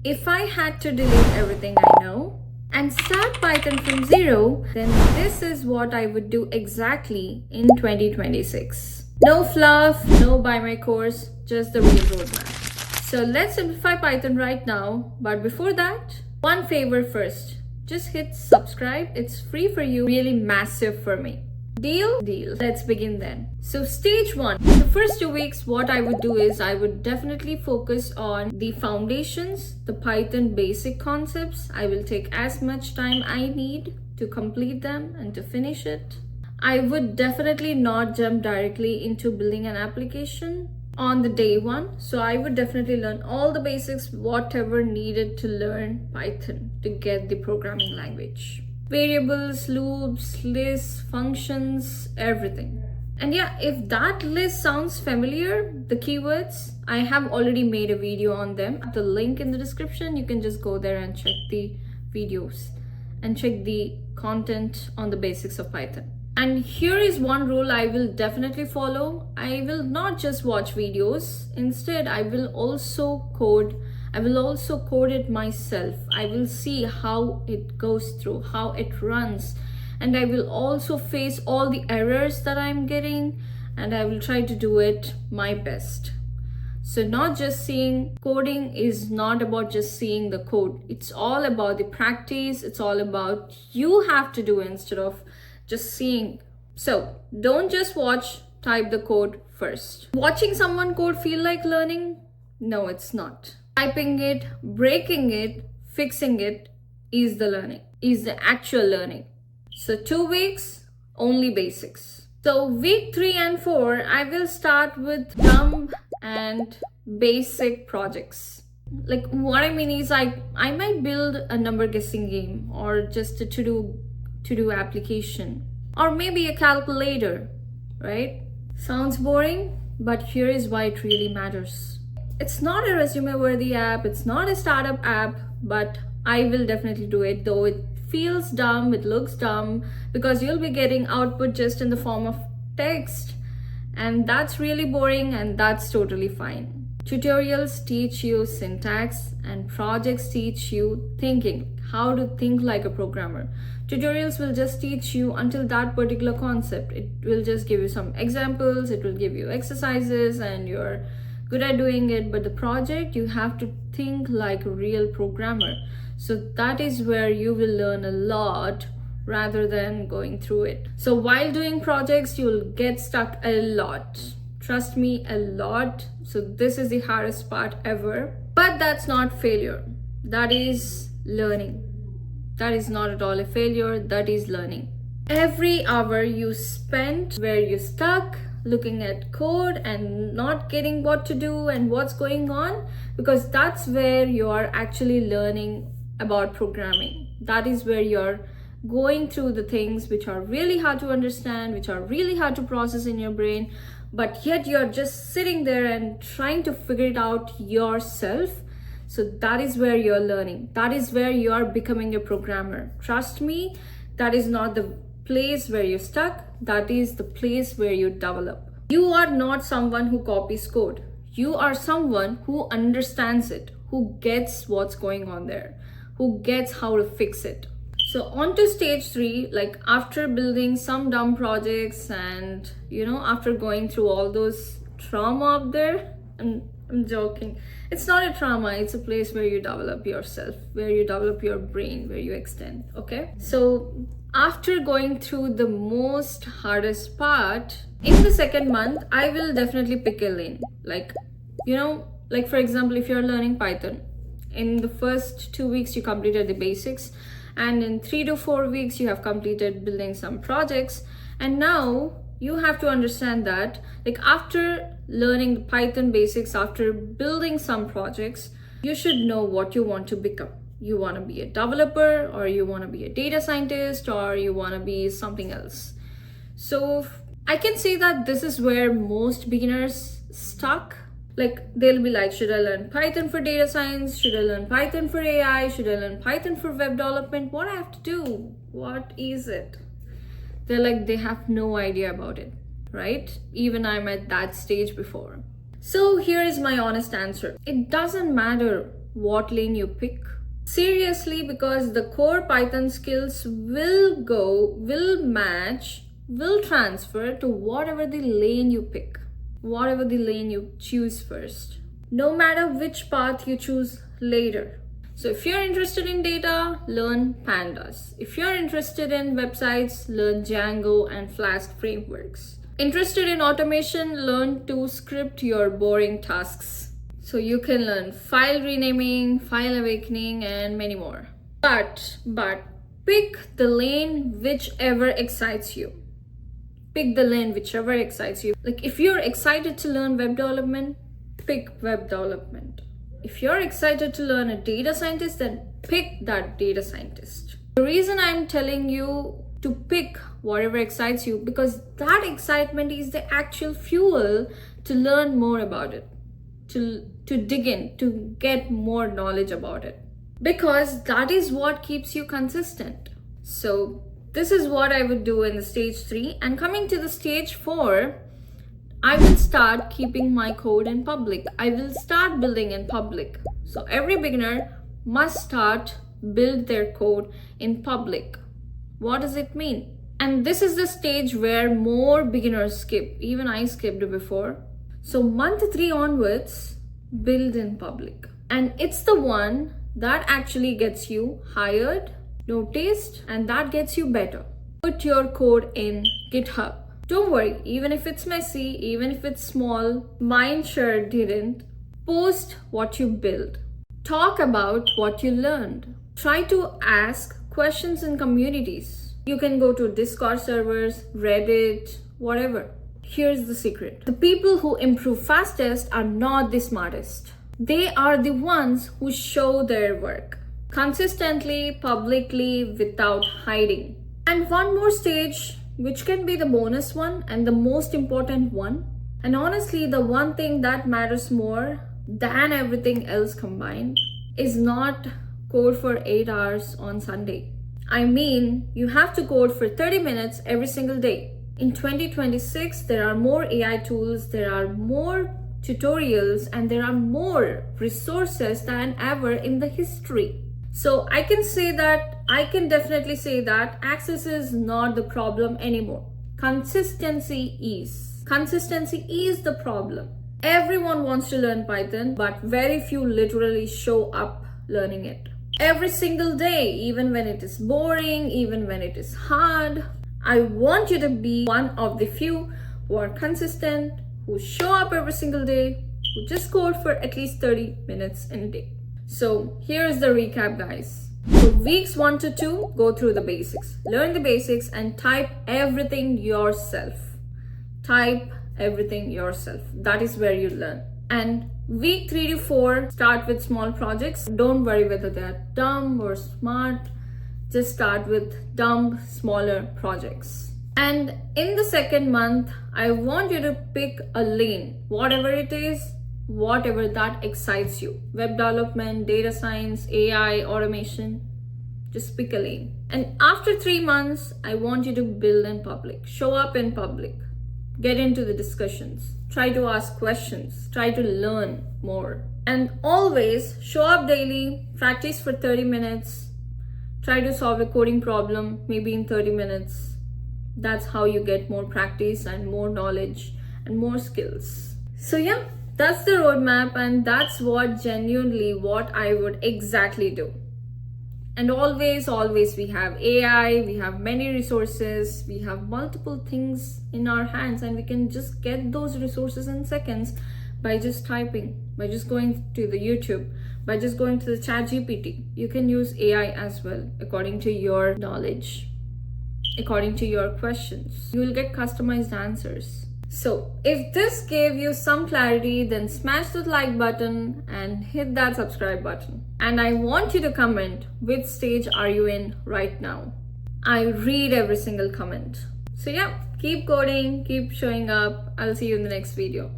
If I had to delete everything I know and start Python from zero, then this is what I would do exactly in 2026. No fluff, no buy my course, just the real roadmap. So let's simplify Python right now. But before that, one favor first. Just hit subscribe. It's free for you, really massive for me. Deal? Deal. Let's begin then. So stage one, the first 2 weeks, what I would do is I would definitely focus on the foundations, the Python basic concepts. I will take as much time I need to complete them and to finish it. I would definitely not jump directly into building an application on the day one. So I would definitely learn all the basics, whatever needed to learn Python to get the programming language. Variables, loops, lists, functions, everything. And yeah, if that list sounds familiar, the keywords, I have already made a video on them. The link in the description, you can just go there and check the videos and check the content on the basics of Python. And here is one rule I will definitely follow. I will not just watch videos. Instead, I will also code it myself. I will see how it goes through, how it runs. And I will also face all the errors that I'm getting, and I will try to do it my best. So not just seeing coding is not about just seeing the code. It's all about the practice. It's all about you have to do instead of just seeing. So don't just watch, type the code first. Watching someone code feel like learning? No, it's not. Typing it, breaking it, fixing it is the learning, is the actual learning. So 2 weeks, only basics. So week 3 and 4, I will start with dumb and basic projects. Like what I mean is I might build a number guessing game or just a to-do application or maybe a calculator, right? Sounds boring, but here is why it really matters. It's not a resume-worthy app, it's not a startup app, but I will definitely do it, though it feels dumb, it looks dumb, because you'll be getting output just in the form of text, and that's really boring, and that's totally fine. Tutorials teach you syntax, and projects teach you thinking, how to think like a programmer. Tutorials will just teach you until that particular concept. It will just give you some examples, it will give you exercises, and you're good at doing it. But the project, you have to think like a real programmer. So that is where you will learn a lot rather than going through it. So while doing projects, you'll get stuck a lot. Trust me, a lot. So this is the hardest part ever. But that's not failure. That is learning. That is not at all a failure. That is learning. Every hour you spent where you're stuck, looking at code and not getting what to do and what's going on, because that's where you are actually learning about programming. That is where you're going through the things which are really hard to understand, which are really hard to process in your brain, but yet you're just sitting there and trying to figure it out yourself. So that is where you're learning. That is where you're becoming a programmer. Trust me, that is not the place where you're stuck. That is the place where you develop. You are not someone who copies code. You are someone who understands it, who gets what's going on there, who gets how to fix it. So on to stage 3, like after building some dumb projects and after going through all those trauma up there, and I'm joking. It's not a trauma, it's a place where you develop yourself, where you develop your brain, where you extend, okay? So after going through the most hardest part, in the second month, I will definitely pick a lane. Like for example, if you're learning Python, in the first 2 weeks, you completed the basics, and in 3 to 4 weeks, you have completed building some projects. And now you have to understand that, like after learning the Python basics, after building some projects, you should know what you want to become. You want to be a developer, or you want to be a data scientist, or you want to be something else. So I can say that this is where most beginners stuck. Like they'll be like, should I learn Python for data science? Should I learn Python for AI? Should I learn Python for web development? What I have to do? What is it? They're like, they have no idea about it, right? Even I'm at that stage before. So here is my honest answer. It doesn't matter what lane you pick? Seriously, because the core Python skills will match, will transfer to whatever the lane you pick, whatever the lane you choose first, no matter which path you choose later. So if you're interested in data, learn pandas. If you're interested in websites, learn Django and Flask frameworks. Interested in automation, learn to script your boring tasks. So you can learn file renaming, file awakening, and many more. But pick the lane whichever excites you. Pick the lane whichever excites you. Like if you're excited to learn web development, pick web development. If you're excited to learn a data scientist, then pick that data scientist. The reason I'm telling you to pick whatever excites you, because that excitement is the actual fuel to learn more about it, to dig in, to get more knowledge about it, because that is what keeps you consistent. So this is what I would do in the stage 3. And coming to the stage 4, I will start keeping my code in public. I will start building in public. So every beginner must start build their code in public. What does it mean? And this is the stage where more beginners skip. Even I skipped before. So month 3 onwards, build in public. And it's the one that actually gets you hired, noticed, and that gets you better. Put your code in GitHub. Don't worry, even if it's messy, even if it's small, mine sure didn't. Post what you build. Talk about what you learned. Try to ask questions in communities. You can go to Discord servers, Reddit, whatever. Here's the secret. The people who improve fastest are not the smartest. They are the ones who show their work consistently, publicly, without hiding. And one more stage, which can be the bonus one and the most important one. And honestly, the one thing that matters more than everything else combined is not code for 8 hours on Sunday. I mean, you have to code for 30 minutes every single day. In 2026, there are more AI tools, there are more tutorials, and there are more resources than ever in the history. So I can definitely say that access is not the problem anymore. Consistency is. Consistency is the problem. Everyone wants to learn Python, but very few literally show up learning it. Every single day, even when it is boring, even when it is hard, I want you to be one of the few who are consistent, who show up every single day, who just code for at least 30 minutes in a day. So here's the recap, guys. So weeks 1 to 2, go through the basics. Learn the basics and type everything yourself. Type everything yourself. That is where you learn. And week 3 to 4, start with small projects. Don't worry whether they're dumb or smart. Just start with dumb, smaller projects. And in the second month, I want you to pick a lane, whatever it is, whatever that excites you. Web development, data science, AI, automation. Just pick a lane. And after 3 months, I want you to build in public. Show up in public. Get into the discussions. Try to ask questions. Try to learn more. And always show up daily. Practice for 30 minutes. Try to solve a coding problem, maybe in 30 minutes. That's how you get more practice and more knowledge and more skills. So yeah, that's the roadmap, and that's what I would exactly do. And always we have AI, we have many resources, we have multiple things in our hands, and we can just get those resources in seconds by just typing, by just going to the YouTube, by just going to the ChatGPT. You can use AI as well, according to your knowledge, according to your questions. You will get customized answers. So if this gave you some clarity, then smash the like button and hit that subscribe button. And I want you to comment which stage are you in right now. I read every single comment. So yeah, keep coding, keep showing up. I'll see you in the next video.